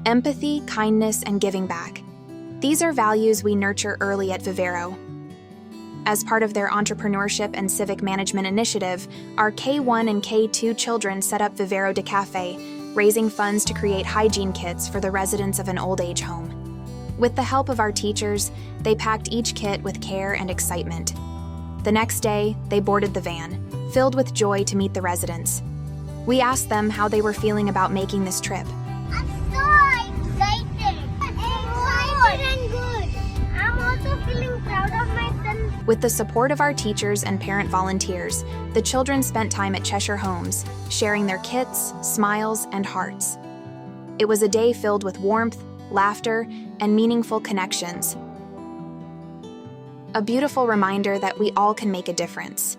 Empathy, kindness, and giving back. These are values we nurture early at Vivero. As part of their Entrepreneurship and Civic Management initiative, our K1 and K2 children set up Vivero de Café, raising funds to create hygiene kits for the residents of an old-age home. With the help of our teachers, they packed each kit with care and excitement. The next day, they boarded the van, filled with joy to meet the residents. We asked them how they were feeling about making this trip. I'm so excited. Excited and good. I'm also feeling proud of my son. With the support of our teachers and parent volunteers, the children spent time at Cheshire Homes, sharing their kits, smiles, and hearts. It was a day filled with warmth, laughter, and meaningful connections. A beautiful reminder that we all can make a difference.